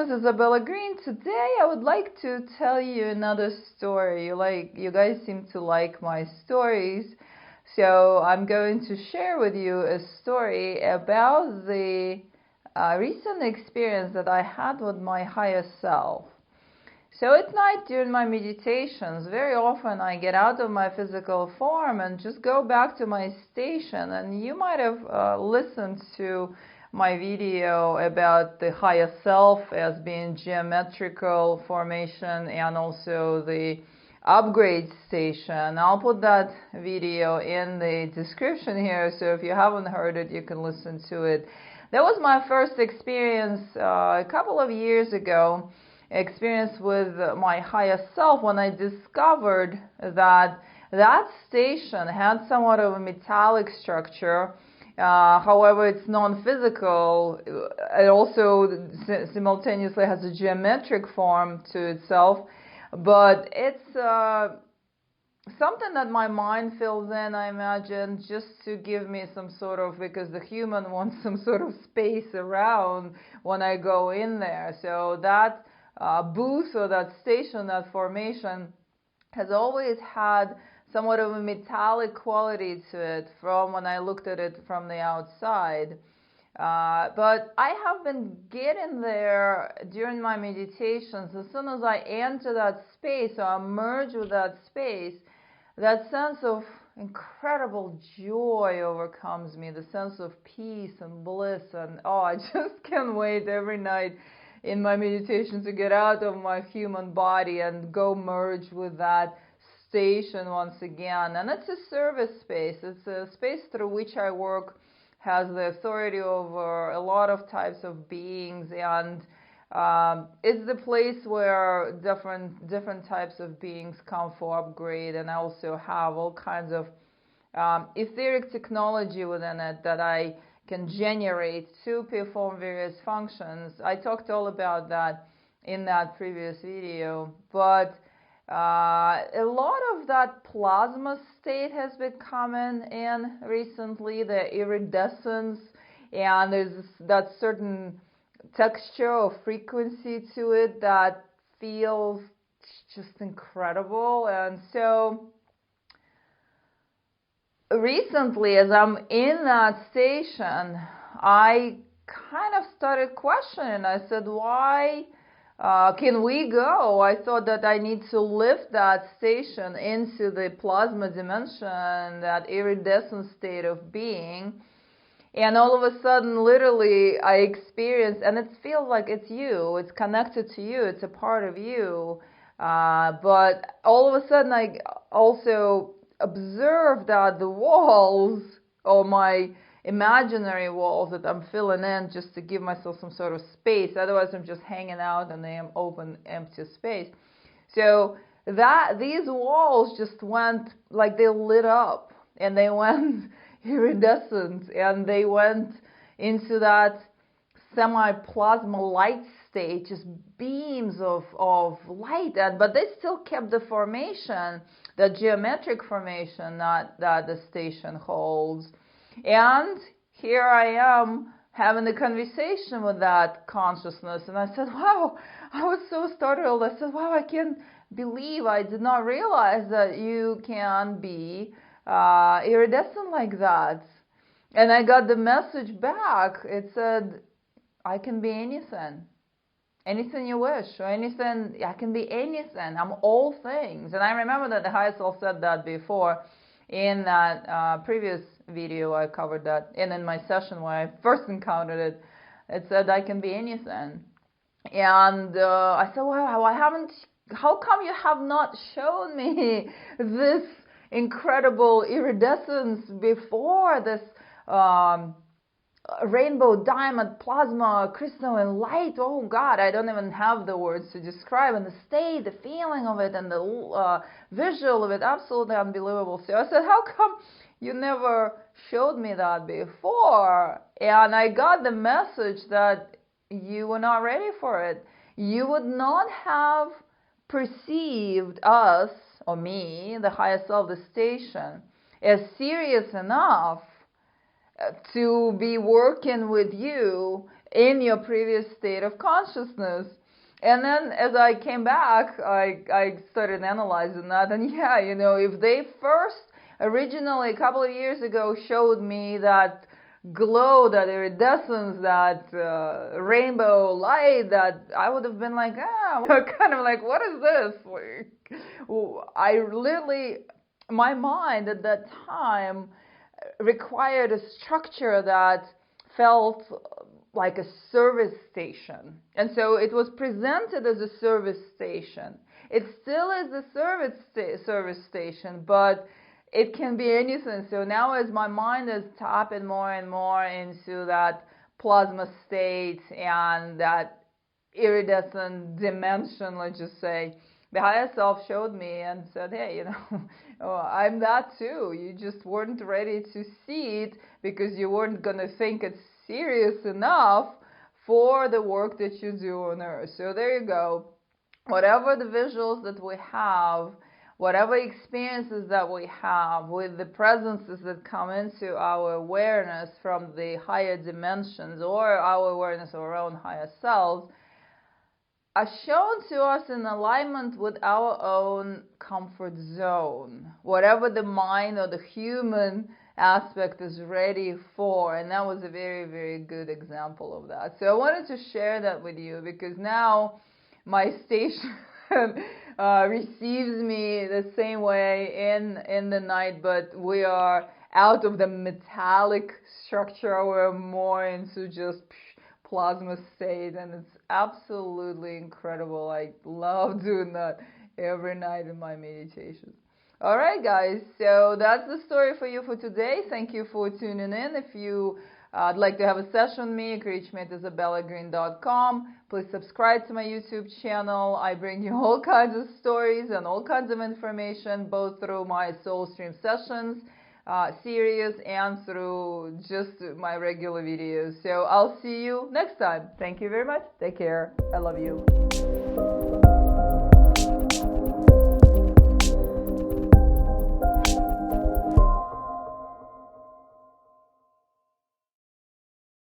is Isabella Greene. Today I would like to tell you another story. You guys seem to like my stories. So I'm going to share with you a story about the recent experience that I had with my higher self. So at night during my meditations, very often I get out of my physical form and just go back to my station. And you might have listened to my video about the higher self as being geometrical formation and also the upgrade station. I'll put that video in the description here, so if you haven't heard it, you can listen to it. That was my first experience a couple of years ago, experience with my higher self, when I discovered that that station had somewhat of a metallic structure. However, it's non-physical. It also simultaneously has a geometric form to itself, but it's something that my mind fills in, I imagine, just to give me some sort of, because the human wants some sort of space around when I go in there. So that booth or that station, that formation, has always had somewhat of a metallic quality to it from when I looked at it from the outside. But I have been getting there during my meditations. As soon as I enter that space or I merge with that space, that sense of incredible joy overcomes me, the sense of peace and bliss, and I just can't wait every night in my meditation to get out of my human body and go merge with that station once again. And it's a service space. It's a space through which I work, has the authority over a lot of types of beings, and it's the place where different types of beings come for upgrade. And I also have all kinds of etheric technology within it that I can generate to perform various functions. I talked all about that in that previous video, but a lot of that plasma state has been coming in recently, the iridescence, and there's that certain texture or frequency to it that feels just incredible. And so recently, as I'm in that station, I kind of started questioning. I said, why can we go? I thought that I need to lift that station into the plasma dimension, that iridescent state of being. And all of a sudden, literally, I experienced, and it feels like it's you, it's connected to you, it's a part of you. But all of a sudden, I also observed that the walls, or my imaginary walls that I'm filling in just to give myself some sort of space, otherwise I'm just hanging out in the open, empty space. So that these walls just went, like they lit up, and they went iridescent, and they went into that semi-plasma light state, just beams of light, but they still kept the formation, the geometric formation that the station holds. And here I am having a conversation with that consciousness, and I said, wow, I was so startled. I said, wow, I can't believe, I did not realize that you can be iridescent like that. And I got the message back. It said, I can be anything you wish, or anything. I can be anything. I'm all things. And I remember that the higher self said that before in that previous video. I covered that, and in my session where I first encountered it, it said I can be anything. And I said, well, how come you have not shown me this incredible iridescence before, this rainbow, diamond, plasma, crystalline light? Oh God, I don't even have the words to describe, and the state, the feeling of it, and the visual of it, absolutely unbelievable. So I said, how come you never showed me that before? And I got the message that you were not ready for it. You would not have perceived us, or me, the higher self, the station, as serious enough to be working with you in your previous state of consciousness. And then as I came back, I started analyzing that, and yeah, you know, if they first originally a couple of years ago showed me that glow, that iridescence, that rainbow light, that I would have been like, kind of like, what is this? I literally, my mind at that time required a structure that felt like a service station. And so it was presented as a service station. It still is a service station, but it can be anything. So now as my mind is tapping more and more into that plasma state and that iridescent dimension, let's just say, the higher self showed me and said, hey, you know, oh, I'm that too. You just weren't ready to see it because you weren't going to think it's serious enough for the work that you do on Earth. So there you go. Whatever the visuals that we have, whatever experiences that we have with the presences that come into our awareness from the higher dimensions or our awareness of our own higher selves, are shown to us in alignment with our own comfort zone, whatever the mind or the human aspect is ready for. And that was a very, very good example of that. So I wanted to share that with you because now my station receives me the same way in the night, but we are out of the metallic structure. We're more into just plasma state, and it's absolutely incredible. I love doing that every night in my meditations. All right, guys, so that's the story for you for today. Thank you for tuning in. If you would like to have a session with me, you can reach me at IsabellaGreene.com. Please subscribe to my YouTube channel. I bring you all kinds of stories and all kinds of information, both through my Soul Stream Sessions series and through just my regular videos. So I'll see you next time. Thank you very much. Take care. I love you.